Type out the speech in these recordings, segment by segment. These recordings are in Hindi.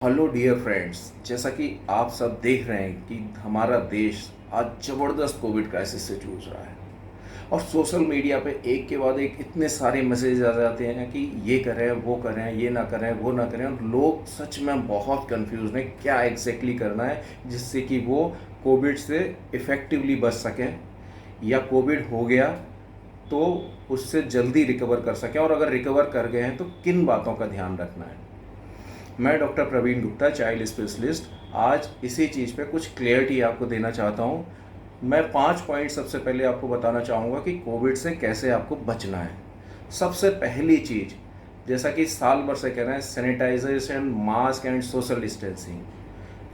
हेलो डियर फ्रेंड्स, जैसा कि आप सब देख रहे हैं कि हमारा देश आज ज़बरदस्त कोविड क्राइसिस से जूझ रहा है। और सोशल मीडिया पे एक के बाद एक इतने सारे मैसेज आ जाते हैं कि ये करें, वो करें, ये ना करें, वो ना करें, और लोग सच में बहुत कंफ्यूज हैं क्या एग्जैक्टली करना है जिससे कि वो कोविड से इफ़ेक्टिवली बच सकें, या कोविड हो गया तो उससे जल्दी रिकवर कर सकें, और अगर रिकवर कर गए हैं तो किन बातों का ध्यान रखना है। मैं doctor Praveen Gupta, child specialist, आज इसी चीज़ पे कुछ क्लियरिटी आपको देना चाहता हूँ। मैं 5 पॉइंट सबसे पहले आपको बताना चाहूँगा कि कोविड से कैसे आपको बचना है। सबसे पहली चीज़, जैसा कि साल भर से कह रहे हैं, sanitization, mask and social distancing.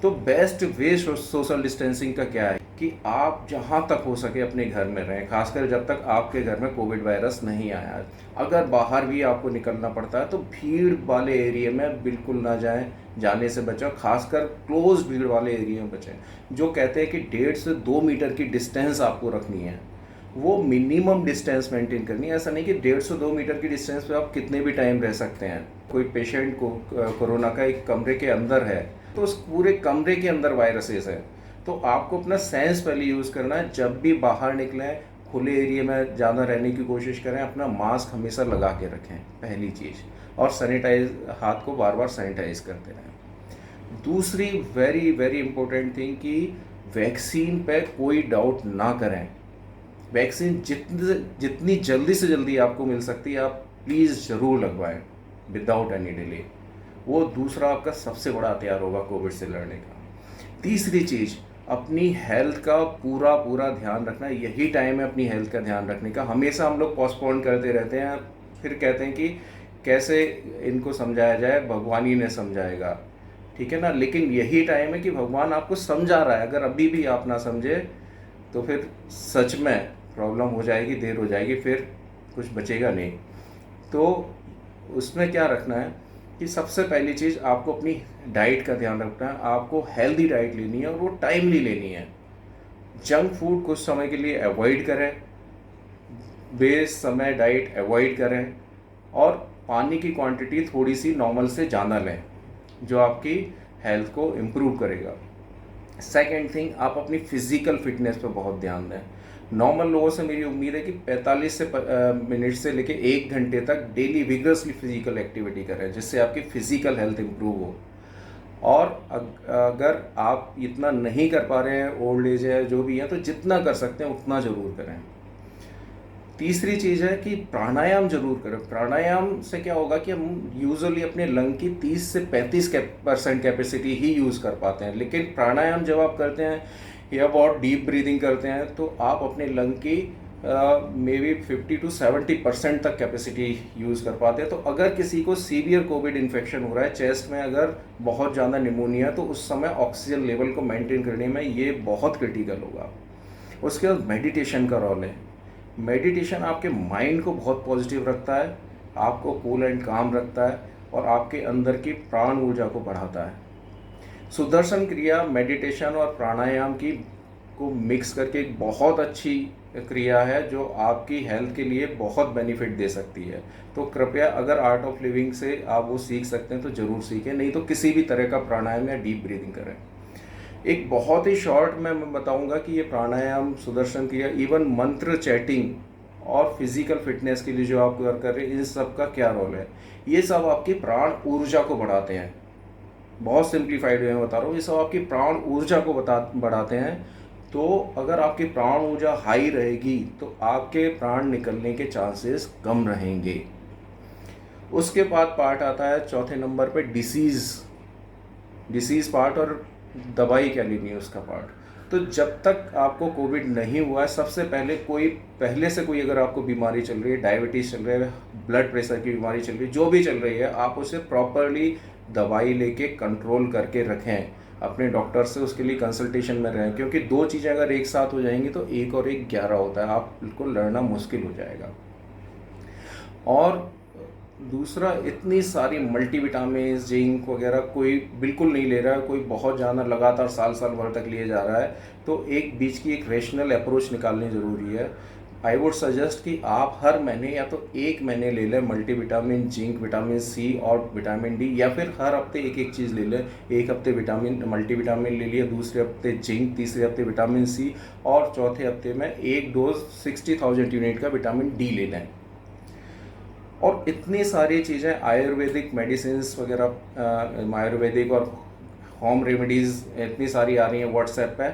तो बेस्ट वे सोशल डिस्टेंसिंग का क्या है कि आप जहाँ तक हो सके अपने घर में रहें, खासकर जब तक आपके घर में कोविड वायरस नहीं आया। अगर बाहर भी आपको निकलना पड़ता है तो भीड़ वाले एरिया में बिल्कुल ना जाएं, जाने से बचें, खासकर क्लोज भीड़ वाले एरिया में बचें। जो कहते हैं कि 1.5 से 2 मीटर की डिस्टेंस आपको रखनी है, वो मिनिमम डिस्टेंस मेंटेन करनी है। ऐसा नहीं कि 1.5 से 2 मीटर की डिस्टेंस पे आप कितने भी टाइम रह सकते हैं। कोई पेशेंट को कोरोना का एक कमरे के अंदर है तो उस पूरे कमरे के अंदर वायरसेस है, तो आपको अपना सेंस पहले यूज़ करना है। जब भी बाहर निकलें, खुले एरिया में ज़्यादा रहने की कोशिश करें, अपना मास्क हमेशा लगा के रखें, पहली चीज़। और सैनिटाइज, हाथ को बार बार सैनिटाइज करते रहें। दूसरी वेरी वेरी इंपॉर्टेंट थिंग कि वैक्सीन पे कोई डाउट ना करें। वैक्सीन जितनी जितनी जल्दी से जल्दी आपको मिल सकती है, आप प्लीज़ ज़रूर लगवाएं विदाउट एनी डिले। वो दूसरा आपका सबसे बड़ा हथियार होगा कोविड से लड़ने का। तीसरी चीज़, अपनी हेल्थ का पूरा पूरा ध्यान रखना। यही टाइम है अपनी हेल्थ का ध्यान रखने का। हमेशा हम लोग पोस्टपोन करते रहते हैं, फिर कहते हैं कि कैसे इनको समझाया जाए, भगवान ही ने समझाएगा, ठीक है ना। लेकिन यही टाइम है कि भगवान आपको समझा रहा है। अगर अभी भी आप ना समझे तो फिर सच में प्रॉब्लम हो जाएगी, देर हो जाएगी, फिर कुछ बचेगा नहीं। तो उसमें क्या रखना है कि सबसे पहली चीज़, आपको अपनी डाइट का ध्यान रखना है। आपको हेल्दी डाइट लेनी है और वो टाइमली लेनी है। जंक फूड कुछ समय के लिए अवॉइड करें, बेसमय डाइट अवॉइड करें, और पानी की क्वांटिटी थोड़ी सी नॉर्मल से ज़्यादा लें, जो आपकी हेल्थ को इम्प्रूव करेगा। सेकेंड थिंग, आप अपनी फिजिकल फिटनेस पर बहुत ध्यान दें। नॉर्मल लोगों से मेरी उम्मीद है कि 45 मिनट से लेके 1 घंटे तक डेली विगरसली फिजिकल एक्टिविटी करें, जिससे आपकी फिजिकल हेल्थ इम्प्रूव हो। और अगर आप इतना नहीं कर पा रहे हैं, ओल्ड एज है, जो भी है, तो जितना कर सकते हैं उतना ज़रूर करें। तीसरी चीज़ है कि प्राणायाम जरूर करें। प्राणायाम से क्या होगा कि हम यूजुअली अपने लंग की 30 से 35% कैपेसिटी ही यूज़ कर पाते हैं, लेकिन प्राणायाम जब आप करते हैं या बहुत डीप ब्रीदिंग करते हैं तो आप अपने लंग की मे बी 50 to 70% तक कैपेसिटी यूज़ कर पाते हैं। तो अगर किसी को सीवियर कोविड इन्फेक्शन हो रहा है, चेस्ट में अगर बहुत ज़्यादा निमोनिया, तो उस समय ऑक्सीजन लेवल को मेंटेन करने में ये बहुत क्रिटिकल होगा। उसके बाद मेडिटेशन का रोल है। मेडिटेशन आपके माइंड को बहुत पॉजिटिव रखता है, आपको कूल एंड काम रखता है, और आपके अंदर की प्राण ऊर्जा को बढ़ाता है। सुदर्शन क्रिया मेडिटेशन और प्राणायाम की को मिक्स करके एक बहुत अच्छी क्रिया है, जो आपकी हेल्थ के लिए बहुत बेनिफिट दे सकती है। तो कृपया, अगर आर्ट ऑफ लिविंग से आप वो सीख सकते हैं तो ज़रूर सीखें, नहीं तो किसी भी तरह का प्राणायाम या डीप ब्रीदिंग करें। एक बहुत ही शॉर्ट में मैं बताऊंगा कि ये प्राणायाम, सुदर्शन क्रिया, इवन मंत्र चैटिंग और फिजिकल फिटनेस के लिए जो आप कर रहे हैं, इन सब का क्या रोल है। ये सब आपकी प्राण ऊर्जा को बढ़ाते हैं। बहुत सिंप्लीफाइड वे में बता रहा हूँ, ये सब आपकी प्राण ऊर्जा को बढ़ाते हैं। तो अगर आपकी प्राण ऊर्जा हाई रहेगी तो आपके प्राण निकलने के चांसेस कम रहेंगे। उसके बाद पार्ट आता है चौथे नंबर पे, डिसीज़ पार्ट, और दवाई क्या लेनी है उसका पार्ट। तो जब तक आपको कोविड नहीं हुआ है, सबसे पहले पहले से कोई अगर आपको बीमारी चल रही है, डायबिटीज़ चल रही है, ब्लड प्रेशर की बीमारी चल रही है, जो भी चल रही है, आप उसे प्रॉपरली दवाई लेके कंट्रोल करके रखें। अपने डॉक्टर से उसके लिए कंसल्टेशन में रहें, क्योंकि दो चीज़ें अगर एक साथ हो जाएंगी तो 1 और 1 11 होता है, आप बिल्कुल लड़ना मुश्किल हो जाएगा। और दूसरा, इतनी सारी मल्टीविटामिन, जिंक वगैरह कोई बिल्कुल नहीं ले रहा है, कोई बहुत ज़्यादा लगातार साल साल भर तक लिए जा रहा है, तो एक बीच की एक रेशनल अप्रोच निकालनी ज़रूरी है। आई वुड सजेस्ट कि आप हर महीने या तो 1 महीने ले लें मल्टीविटामिन, जिंक, विटामिन सी और विटामिन डी, या फिर हर हफ्ते एक एक चीज़ ले लें। एक हफ्ते विटामिन मल्टीविटामिन ले लिया, दूसरे हफ्ते जिंक, तीसरे हफ्ते विटामिन सी और चौथे हफ्ते में एक डोज 60,000 यूनिट का विटामिन डी ले लें। और इतनी सारी चीज़ें आयुर्वेदिक मेडिसिन वगैरह, आयुर्वेदिक और होम रेमेडीज़ इतनी सारी आ रही हैं व्हाट्सएप पे,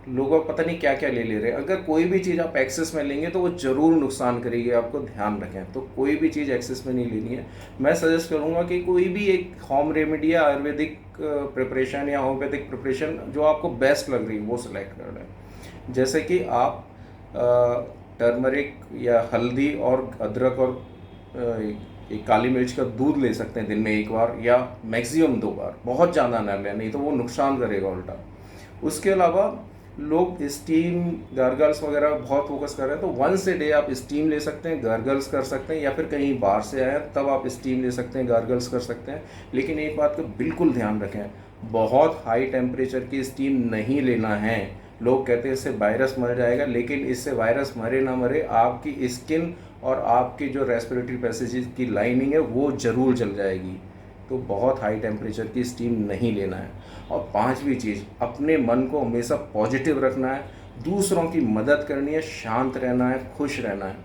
लोगों को पता नहीं क्या क्या ले रहे हैं। अगर कोई भी चीज़ आप एक्सेस में लेंगे तो वो ज़रूर नुकसान करेगी, आपको ध्यान रखें। तो कोई भी चीज़ एक्सेस में नहीं लेनी है। मैं सजेस्ट करूँगा कि कोई भी एक होम रेमेडी या आयुर्वेदिक प्रिपरेशन या होम्योपैथिक प्रिपरेशन जो आपको बेस्ट लग रही है वो सिलेक्ट कर लें। जैसे कि आप टर्मरिक या हल्दी और अदरक और एक काली मिर्च का दूध ले सकते हैं दिन में 1 बार या मैक्सिमम 2 बार, बहुत ज़्यादा ना लें, नहीं तो वो नुकसान करेगा उल्टा। उसके अलावा लोग स्टीम गार्गल्स वगैरह बहुत फोकस कर रहे हैं, तो वंस ए डे आप स्टीम ले सकते हैं, गार्गल्स कर सकते हैं, या फिर कहीं बाहर से आए तब आप स्टीम ले सकते हैं, गार्गल्स कर सकते हैं। लेकिन एक बात का बिल्कुल ध्यान रखें, बहुत हाई टेम्परेचर की स्टीम नहीं लेना है। लोग कहते हैं इससे वायरस मर जाएगा, लेकिन इससे वायरस मरे ना मरे, आपकी स्किन और आपकी जो रेस्पिरेटरी पैसेजेस की लाइनिंग है वो ज़रूर जल जाएगी। तो बहुत हाई टेम्परेचर की स्टीम नहीं लेना है। और 5वीं चीज़, अपने मन को हमेशा पॉजिटिव रखना है, दूसरों की मदद करनी है, शांत रहना है, खुश रहना है।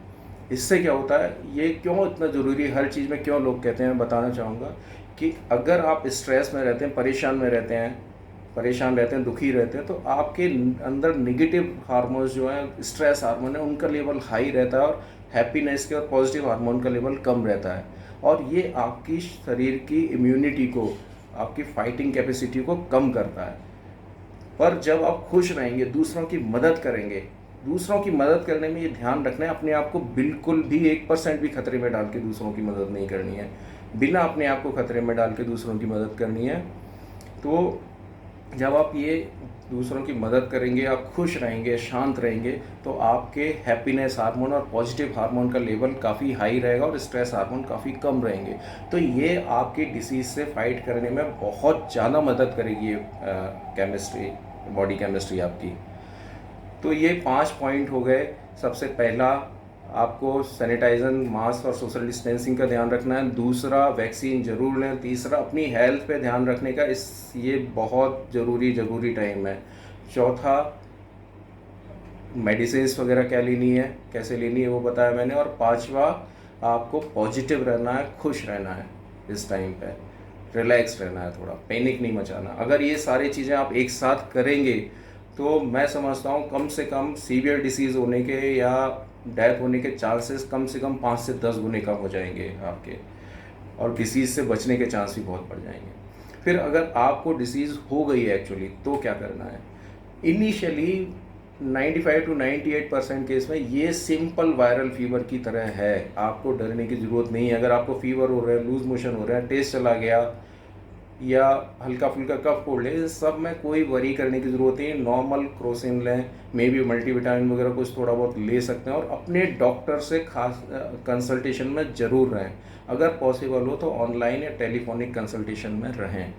इससे क्या होता है, ये क्यों इतना ज़रूरी है हर चीज़ में, क्यों लोग कहते हैं, बताना चाहूँगा कि अगर आप स्ट्रेस में रहते हैं, परेशान रहते हैं, दुखी रहते हैं, तो आपके अंदर नेगेटिव हार्मोन्स जो हैं, स्ट्रेस हार्मोन है, उनका लेवल हाई रहता है और हैप्पीनेस के और पॉजिटिव हार्मोन का लेवल कम रहता है। और ये आपकी शरीर की इम्यूनिटी को, आपकी फाइटिंग कैपेसिटी को कम करता है। पर जब आप खुश रहेंगे, दूसरों की मदद करेंगे, दूसरों की मदद करने में ये ध्यान रखना है, अपने आप को बिल्कुल भी 1% भी खतरे में डाल के दूसरों की मदद नहीं करनी है। बिना अपने आप को खतरे में डाल के दूसरों की मदद करनी है। तो जब आप ये दूसरों की मदद करेंगे, आप खुश रहेंगे, शांत रहेंगे, तो आपके हैप्पीनेस हार्मोन और पॉजिटिव हार्मोन का लेवल काफ़ी हाई रहेगा और स्ट्रेस हार्मोन काफ़ी कम रहेंगे। तो ये आपकी डिसीज़ से फाइट करने में बहुत ज़्यादा मदद करेगी केमिस्ट्री, बॉडी केमिस्ट्री आपकी। तो ये 5 पॉइंट हो गए। सबसे पहला, आपको सैनिटाइजर, मास्क और सोशल डिस्टेंसिंग का ध्यान रखना है। दूसरा, वैक्सीन ज़रूर लें। तीसरा, अपनी हेल्थ पे ध्यान रखने का, ये बहुत ज़रूरी टाइम है। चौथा, मेडिसिन्स वगैरह क्या लेनी है, कैसे लेनी है वो बताया मैंने। और 5वां, आपको पॉजिटिव रहना है, खुश रहना है, इस टाइम पे रिलैक्स रहना है, थोड़ा पैनिक नहीं मचाना। अगर ये सारी चीज़ें आप एक साथ करेंगे तो मैं समझता हूँ कम से कम सीवियर डिसीज़ होने के या डेथ होने के चांसेस कम से कम 5 से 10 गुने कम हो जाएंगे आपके, और डिसीज़ से बचने के चांस भी बहुत बढ़ जाएंगे। फिर अगर आपको डिसीज़ हो गई है एक्चुअली, तो क्या करना है। इनिशियली 95 to 98% केस में ये सिंपल वायरल फीवर की तरह है, आपको डरने की ज़रूरत नहीं है। अगर आपको फीवर हो रहा है, लूज मोशन हो रहा है, टेस्ट चला गया या हल्का फुल्का कफ कोल्ड है, इन सब में कोई वरी करने की ज़रूरत नहीं है। नॉर्मल क्रोसिन लें, मे बी मल्टीविटामिन वगैरह कुछ थोड़ा बहुत ले सकते हैं, और अपने डॉक्टर से खास कंसल्टेशन में ज़रूर रहें। अगर पॉसिबल हो तो ऑनलाइन या टेलीफोनिक कंसल्टेशन में रहें।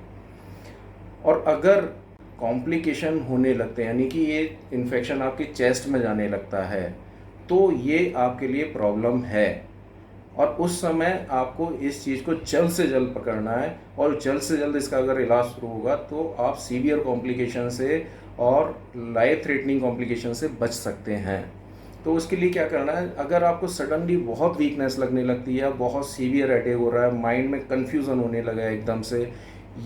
और अगर कॉम्प्लिकेशन होने लगते हैं, यानी कि ये इन्फेक्शन आपकी चेस्ट में जाने लगता है, तो ये आपके लिए प्रॉब्लम है। और उस समय आपको इस चीज़ को जल्द से जल्द पकड़ना है, और जल्द से जल्द इसका अगर इलाज शुरू होगा तो आप सीवियर कॉम्प्लिकेशन से और लाइफ थ्रेटनिंग कॉम्प्लिकेशन से बच सकते हैं। तो उसके लिए क्या करना है, अगर आपको सडनली बहुत वीकनेस लगने लगती है, बहुत सीवियर हेडेक हो रहा है, माइंड में कन्फ्यूज़न होने लगा है एकदम से,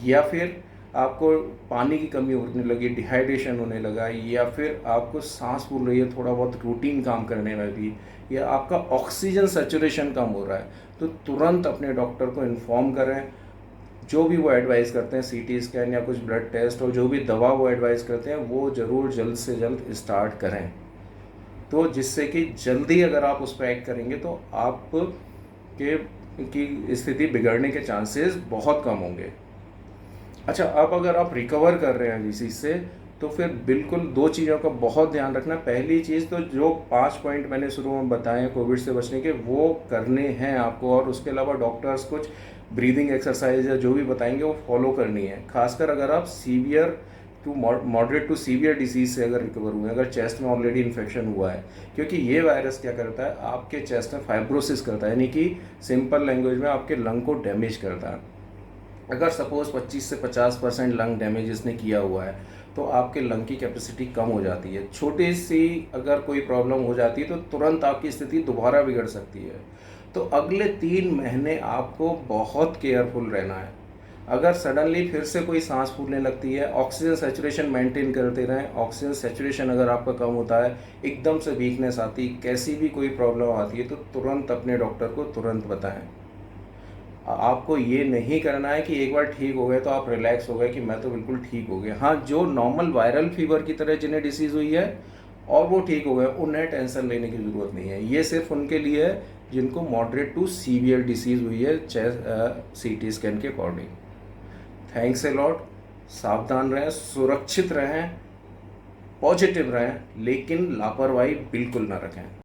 या फिर आपको पानी की कमी होने लगी, डिहाइड्रेशन होने लगा, या फिर आपको सांस फूल रही है थोड़ा बहुत रूटीन काम करने में भी, या आपका ऑक्सीजन सैचुरेशन कम हो रहा है, तो तुरंत अपने डॉक्टर को इन्फॉर्म करें। जो भी वो एडवाइस करते हैं, सीटी स्कैन या कुछ ब्लड टेस्ट, और जो भी दवा वो एडवाइस करते हैं, वो ज़रूर जल्द से जल्द स्टार्ट करें। तो जिससे कि जल्दी अगर आप उस पर एक्ट करेंगे तो आप की स्थिति बिगड़ने के चांसेस बहुत कम होंगे। अच्छा, अब अगर आप रिकवर कर रहे हैं डिसीज से, तो फिर बिल्कुल 2 चीज़ों का बहुत ध्यान रखना। पहली चीज़ तो जो 5 पॉइंट मैंने शुरू में बताए कोविड से बचने के, वो करने हैं आपको, और उसके अलावा डॉक्टर्स कुछ ब्रीदिंग एक्सरसाइज या जो भी बताएंगे वो फॉलो करनी है। खासकर अगर आप severe to moderate to severe disease से अगर रिकवर हुए, अगर चेस्ट में ऑलरेडी इन्फेक्शन हुआ है, क्योंकि ये वायरस क्या करता है, आपके चेस्ट में फाइब्रोसिस करता है, यानी कि सिंपल लैंग्वेज में आपके लंग को डैमेज करता है। अगर सपोज 25 से 50% लंग डैमेज इसने किया हुआ है तो आपके लंग की कैपेसिटी कम हो जाती है। छोटी सी अगर कोई प्रॉब्लम हो जाती है तो तुरंत आपकी स्थिति दोबारा बिगड़ सकती है। तो अगले 3 महीने आपको बहुत केयरफुल रहना है। अगर सडनली फिर से कोई सांस फूलने लगती है, ऑक्सीजन सेचुरेशन मेंटेन करते रहें। ऑक्सीजन सेचुरेशन अगर आपका कम होता है, एकदम से वीकनेस आती, कैसी भी कोई प्रॉब्लम आती है तो तुरंत अपने डॉक्टर को तुरंत बताएं। आपको ये नहीं करना है कि एक बार ठीक हो गए तो आप रिलैक्स हो गए कि मैं तो बिल्कुल ठीक हो गया। हाँ, जो नॉर्मल वायरल फीवर की तरह जिन्हें डिसीज़ हुई है और वो ठीक हो गए, उन्हें टेंशन लेने की ज़रूरत नहीं है। ये सिर्फ उनके लिए है जिनको मॉडरेट टू सीवियर डिसीज़ हुई है CT स्कैन के अकॉर्डिंग। Thanks a lot. सावधान रहें, सुरक्षित रहें, पॉजिटिव रहें, लेकिन लापरवाही बिल्कुल ना रखें।